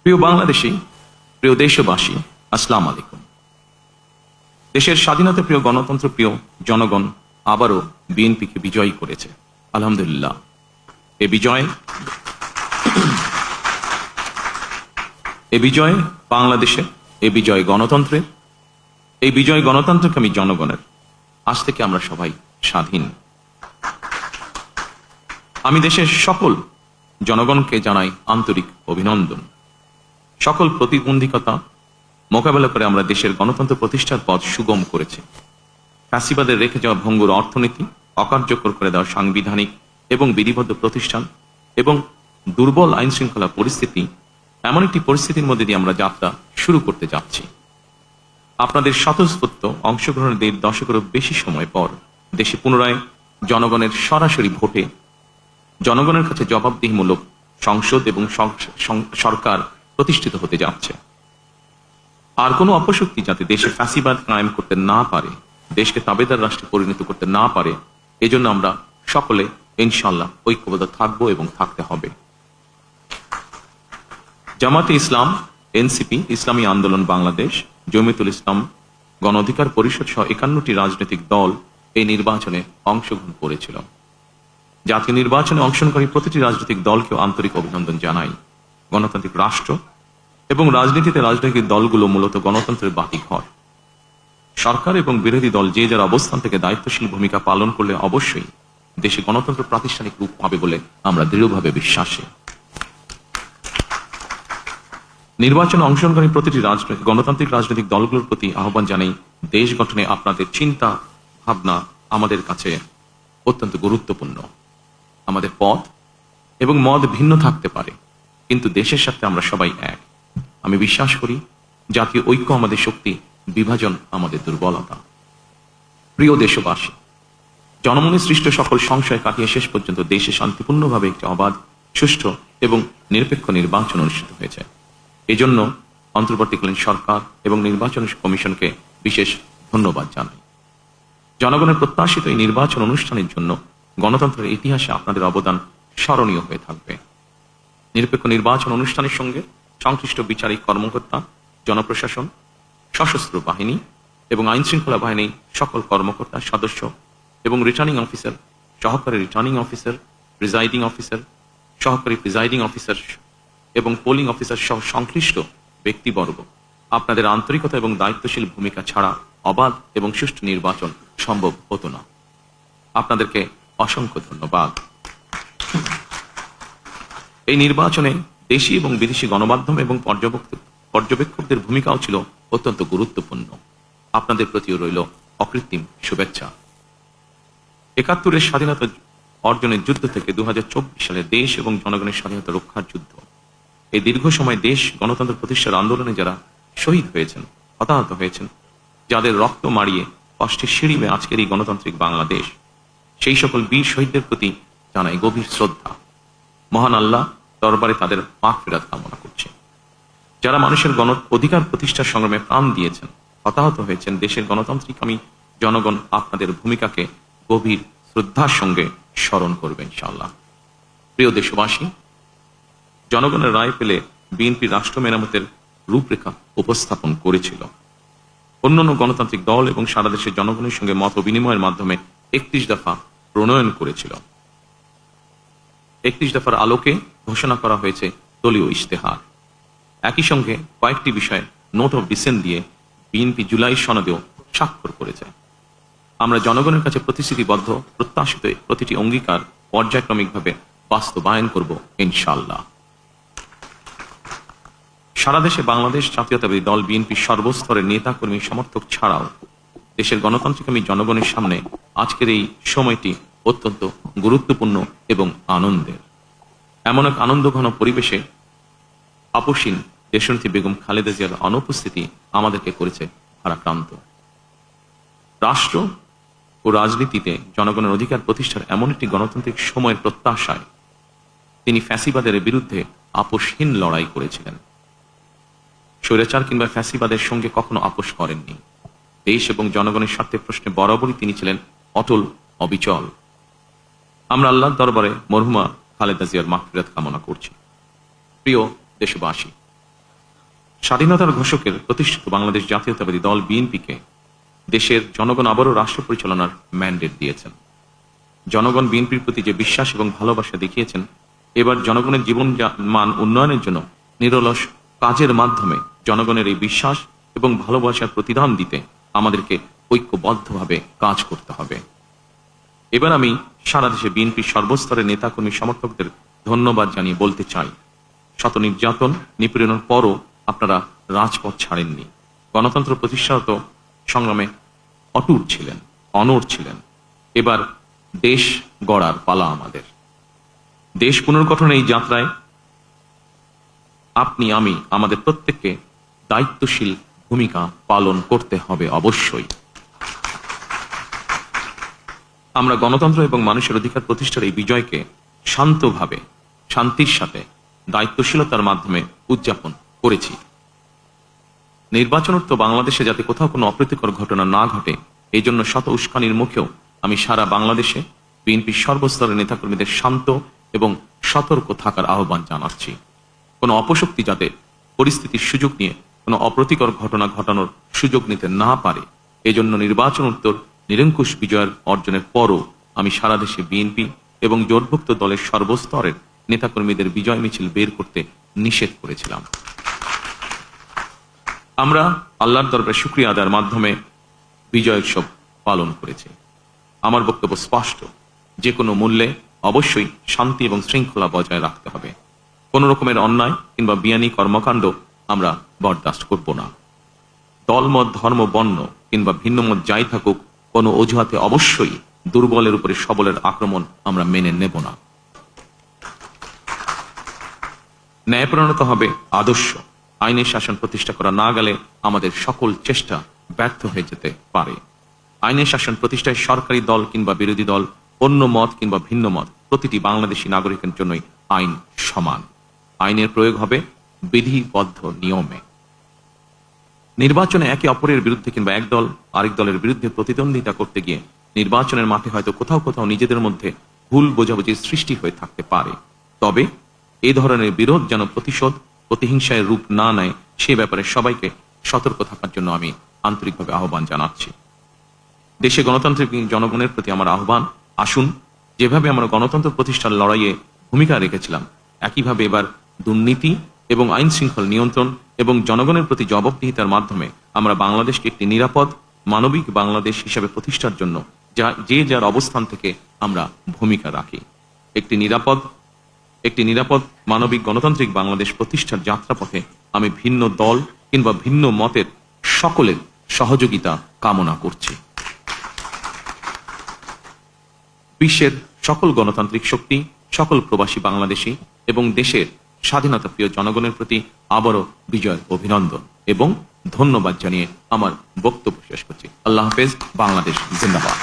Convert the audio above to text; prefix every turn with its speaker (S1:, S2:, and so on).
S1: প্রিয় বাংলাদেশী, প্রিয় দেশবাসী, আসসালামু আলাইকুম। দেশের স্বাধীনতা প্রিয়, গণতন্ত্র প্রিয় জনগণ আবারও বিএনপিকে বিজয়ী করেছে, আলহামদুলিল্লাহ। এ বিজয় বাংলাদেশের, এ বিজয় গণতন্ত্রের, এই বিজয় গণতন্ত্রকামী জনগণের। আজ থেকে আমরা সবাই স্বাধীন। আমি দেশের সকল জনগণকে জানাই আন্তরিক অভিনন্দন। সকল প্রতিবন্ধকতা মোকাবেলা করে আমরা দেশের গণতন্ত্র প্রতিষ্ঠার পথ সুগম করেছি। ফ্যাসিবাদের রেখে যাওয়া ভঙ্গুর অর্থনীতি, অকার্যকর করে দেওয়া সাংবিধানিক এবং বিধিবদ্ধ প্রতিষ্ঠান এবং দুর্বল আইন শৃঙ্খলা পরিস্থিতি, এমন একটি পরিস্থিতির মধ্যে দিয়ে আমরা যাত্রা শুরু করতে যাচ্ছি। আপনাদের স্বতঃস্ফূর্ত অংশগ্রহণের 1.5 দশকেরও বেশি সময় পর দেশে পুনরায় জনগণের সরাসরি ভোটে জনগণের কাছে জবাবদিহিমূলক সংসদ এবং সরকার প্রতিষ্ঠিত হতে যাচ্ছে। আর কোনো অপশক্তি যাতে দেশে ফ্যাসিবাদ কায়েম করতে না পারে, দেশকে তাবেদার রাষ্ট্রে পরিণত করতে না পারে, এজন্য আমরা সকলে ইনশাআল্লাহ ঐক্যবদ্ধ থাকবো এবং থাকতে হবে। জামাতে ইসলাম, এনসিপি, ইসলামী আন্দোলন বাংলাদেশ, জমিয়তুল ইসলাম, গণ অধিকার পরিষদ সহ 51টি রাজনৈতিক দল এই নির্বাচনে অংশগ্রহণ করেছিল। জাতীয় নির্বাচনে অংশগ্রহণকারী প্রতিটি রাজনৈতিক দলকেও আন্তরিক অভিনন্দন জানাই। গণতান্ত্রিক রাষ্ট্র এবং রাজনীতিতে রাজনৈতিক দলগুলো মূলত গণতন্ত্রের বাতিঘর। সরকার এবং বিরোধী দল যে যার অবস্থান থেকে দায়িত্বশীল ভূমিকা পালন করলে অবশ্যই দেশে গণতন্ত্র প্রাতিষ্ঠানিক রূপ পাবে বলে আমরা দৃঢ়ভাবে বিশ্বাসী। নির্বাচনে অংশগ্রহণকারী প্রতিটি গণতান্ত্রিক রাজনৈতিক দলগুলোর প্রতি আহ্বান জানাই, দেশ গঠনে আপনাদের চিন্তা ভাবনা আমাদের কাছে অত্যন্ত গুরুত্বপূর্ণ। আমাদের পথ এবং মত ভিন্ন থাকতে পারে, কিন্তু দেশের সাথে আমরা সবাই এক। আমি বিশ্বাস করি জাতীয় ঐক্য আমাদের শক্তি, বিভাজন আমাদের দুর্বলতা। প্রিয় দেশবাসী, জনমনে সৃষ্ট সকল সংশয় কাটিয়ে শেষ পর্যন্ত দেশে শান্তিপূর্ণভাবে একটি অবাধ, সুষ্ঠু এবং নিরপেক্ষ নির্বাচন অনুষ্ঠিত হয়েছে। এজন্য অন্তর্বর্তীকালীন সরকার এবং নির্বাচন কমিশনকে বিশেষ ধন্যবাদ জানাই। জনগণের প্রত্যাশিত এই নির্বাচন অনুষ্ঠানের জন্য গণতন্ত্রের ইতিহাসে আপনাদের অবদান স্মরণীয় হয়ে থাকবে। নিরপেক্ষ নির্বাচন অনুষ্ঠানের সঙ্গে সংশ্লিষ্ট বিচারিক কর্মকর্তা, জনপ্রশাসন, সশস্ত্র বাহিনী এবং আইন শৃঙ্খলা বাহিনীর সকল কর্মকর্তা, সদস্য এবং রিটার্নিং অফিসার, সহকারী রিটার্নিং অফিসার, প্রিজাইডিং অফিসার, সহকারী প্রিজাইডিং অফিসার এবং পোলিং অফিসার সহ সংশ্লিষ্ট ব্যক্তিবর্গ, আপনাদের আন্তরিকতা এবং দায়িত্বশীল ভূমিকা ছাড়া অবাধ এবং সুষ্ঠু নির্বাচন সম্ভব হতো না। আপনাদেরকে অসংখ্য ধন্যবাদ। এই নির্বাচনে দেশি এবং বিদেশি গণমাধ্যম এবং পর্যবেক্ষকদের ভূমিকাও ছিল অত্যন্ত গুরুত্বপূর্ণ। আপনাদের প্রতিও রইল অকৃত্রিম শুভেচ্ছা। 71-এর স্বাধীনতা অর্জনের যুদ্ধ থেকে 2024 সালে দেশ এবং জনগণের স্বাধীনতা রক্ষার যুদ্ধ, এই দীর্ঘ সময় দেশ গণতন্ত্র প্রতিষ্ঠার আন্দোলনে যারা শহীদ হয়েছেন, হতাহত হয়েছেন, যাদের রক্ত মাড়িয়ে কষ্টের সিঁড়ি বেয়ে আজকের এই গণতান্ত্রিক বাংলাদেশ, সেই সকল বীর শহীদদের প্রতি জানাই গভীর শ্রদ্ধা। মহান আল্লাহ দরবারে তাদের মাগফিরাত কামনা করছে। যারা মানুষের গণ অধিকার প্রতিষ্ঠার সংগ্রামে প্রাণ দিয়েছেন, হতাহত হয়েছেন, দেশের গণতান্ত্রিকামী জনগণ আপনাদের ভূমিকাকে গভীর শ্রদ্ধার সঙ্গে স্মরণ করবে ইনশাআল্লাহ। প্রিয় দেশবাসী, জনগণের রায় পেলে বিএনপি রাষ্ট্র মেরামতের রূপরেখা উপস্থাপন করেছিল। অন্যান্য গণতান্ত্রিক দল এবং সারা দেশের জনগণের সঙ্গে মত বিনিময়ের মাধ্যমে 31 দফা প্রণয়ন করেছিল। 31 দফার আলোকে ঘোষণা করা হয়েছে দলীয় ইশতেহার। একই সঙ্গে কয়েকটি বিষয়ে নোট অফ ডিসেন্ট দিয়ে বিএনপি জুলাই সনদেও স্বাক্ষর করেছে। আমরা জনগণের কাছে প্রতিশ্রুতিবদ্ধ, প্রত্যাশিত প্রতিটি অঙ্গীকার পর্যায়ক্রমিকভাবে বাস্তবায়ন করব ইনশাআল্লাহ। সারা দেশে বাংলাদেশ জাতীয়তাবাদী দল বিএনপি সর্বস্তরের নেতা কর্মী সমর্থক ছাড়াও দেশের গণতান্ত্রিকামী জনগণের সামনে আজকের এই সময়টি অত্যন্ত গুরুত্বপূর্ণ এবং আনন্দের। এমন এক আনন্দঘন পরিবেশে আপসীন দেশনেত্রী বেগম খালেদা জিয়ার অনুপস্থিতি আমাদেরকে করেছে ভারাক্রান্ত। রাষ্ট্র ও রাজনীতিতে জনগণের অধিকার প্রতিষ্ঠার এমন একটি গণতান্ত্রিক সময়ের প্রত্যাশায় তিনি ফ্যাসিবাদের বিরুদ্ধে আপোষহীন লড়াই করেছিলেন। স্বৈরাচার কিংবা ফ্যাসিবাদের সঙ্গে কখনো আপোষ করেননি। দেশ এবং জনগণের স্বার্থে প্রশ্নে বরাবরই তিনি ছিলেন অটল, অবিচল। আমরা আল্লাহর দরবারে মরহুমা খালেদা জিয়ার মাগফিরাত কামনা করছি। প্রিয় দেশবাসী, স্বাধীনতার ঘোষকের প্রতিষ্ঠিত বাংলাদেশ জাতীয়তাবাদী দল বিএনপিকে দেশের জনগণ আবারও রাষ্ট্র পরিচালনার ম্যান্ডেট দিয়েছেন। জনগণ বিএনপির প্রতি যে বিশ্বাস এবং ভালোবাসা দেখিয়েছেন, এবার জনগণের জীবন মান উন্নয়নের জন্য নিরলস কাজের মাধ্যমে জনগণের এই বিশ্বাস এবং ভালোবাসার প্রতিদান দিতে আমাদেরকে ঐক্যবদ্ধভাবে কাজ করতে হবে। এবার আমি সারা দেশে বিএনপির সর্বস্তরের নেতাকর্মী সমর্থকদের ধন্যবাদ জানিয়ে বলতে চাই, শত নির্যাতন নিপীড়নের পরও আপনারা রাজপথ ছাড়েননি। গণতন্ত্র প্রতিষ্ঠারত সংগ্রামে অটুট ছিলেন, অনড় ছিলেন। এবার দেশ গড়ার পালা আমাদের। দেশ পুনর্গঠনের এই যাত্রায় আপনি আমি আমাদের প্রত্যেককে দায়িত্বশীল ভূমিকা পালন করতে হবে অবশ্যই। আমরা গণতন্ত্র এবং মানুষের অধিকার প্রতিষ্ঠার এই বিজয়কে শান্তভাবে, শান্তির সাথে, দায়িত্বশীলতার মাধ্যমে উদযাপন করেছি। নির্বাচনোত্তর বাংলাদেশে যাতে কোথাও কোনো অপ্রীতিকর ঘটনা না ঘটে, এই জন্য শত উস্কানির মুখেও আমি সারা বাংলাদেশে বিএনপির সর্বস্তরের নেতাকর্মীদের শান্ত এবং সতর্ক থাকার আহ্বান জানাচ্ছি। কোনো অপশক্তি যাতে পরিস্থিতির সুযোগ নিয়ে কোনো অপ্রীতিকর ঘটনা ঘটানোর সুযোগ নিতে না পারে, এজন্য নির্বাচনোত্তর নিরঙ্কুশ বিজয়ের অর্জনের পরও আমি সারা দেশে বিএনপি এবং জোটভুক্ত দলের সর্বস্তরের নেতাকর্মীদের বিজয় মিছিল বের করতে নিষেধ করেছিলাম। আমরা আল্লাহর দরবারে শুকরিয়া আদায়ের মাধ্যমে বিজয় উৎসব পালন করেছি। আমার বক্তব্য স্পষ্ট, যে কোনো মূল্যে অবশ্যই শান্তি এবং শৃঙ্খলা বজায় রাখতে হবে। কোন রকমের অন্যায় কিংবা বিয়ানি কর্মকাণ্ড আমরা বরদাস্ত করব না। দলমত, ধর্ম, বর্ণ কিংবা ভিন্ন মত যাই থাকুক, কোনো অজুহাতে অবশ্যই দুর্বলের উপরে সবলের আক্রমণ আমরা মেনে নেব না। ন্যায়পরায়ণতা হবে আদর্শ। আইনের শাসন প্রতিষ্ঠা করা না গেলে আমাদের সকল চেষ্টা ব্যর্থ হয়ে যেতে পারে। আইনের শাসন প্রতিষ্ঠায় সরকারি দল কিংবা বিরোধী দল, অন্য মত কিংবা ভিন্ন মত, প্রতিটি বাংলাদেশী নাগরিকের জন্যই আইন সমান। আইনের প্রয়োগ হবে বিধিবদ্ধ নিয়মে। নির্বাচনে একে অপরের বিরুদ্ধে কিংবা এক দল আরেক দলের বিরুদ্ধে প্রতিদ্বন্দ্বিতা করতে গিয়ে নির্বাচনের মাঠে হয়তো কোথাও কোথাও নিজেদের মধ্যে ভুল বোঝাবুঝির সৃষ্টি হয়ে থাকতে পারে। তবে এই ধরনের বিরোধ যেন প্রতিশোধ, প্রতিহিংসায় রূপ না নেয়, সে ব্যাপারে সবাইকে সতর্ক থাকার জন্য আমি আন্তরিকভাবে আহ্বান জানাচ্ছি। দেশে গণতান্ত্রিক জনগণের প্রতি আমার আহ্বান, আসুন যেভাবে আমরা গণতন্ত্র প্রতিষ্ঠার লড়াইয়ে ভূমিকা রেখেছিলাম, একইভাবে এবার দুর্নীতি এবং আইন শৃঙ্খল নিয়ন্ত্রণ এবং জনগণের প্রতি জবাবদিহিতার মাধ্যমে আমরা বাংলাদেশকে একটি নিরাপদ মানবিক বাংলাদেশ হিসেবে প্রতিষ্ঠার জন্য যে যার অবস্থান থেকে আমরা ভূমিকা রাখি। একটি নিরাপদ মানবিক গণতান্ত্রিক বাংলাদেশ প্রতিষ্ঠার যাত্রাপথে আমি ভিন্ন দল কিংবা ভিন্ন মতের সকলের সহযোগিতা কামনা করছি। বিশ্বের সকল গণতান্ত্রিক শক্তি, সকল প্রবাসী বাংলাদেশী এবং দেশের স্বাধীনতা প্রিয় জনগণের প্রতি আবারও বিজয় অভিনন্দন এবং ধন্যবাদ জানিয়ে আমার বক্তব্য শেষ করছি। আল্লাহ হাফেজ। বাংলাদেশ জিন্দাবাদ।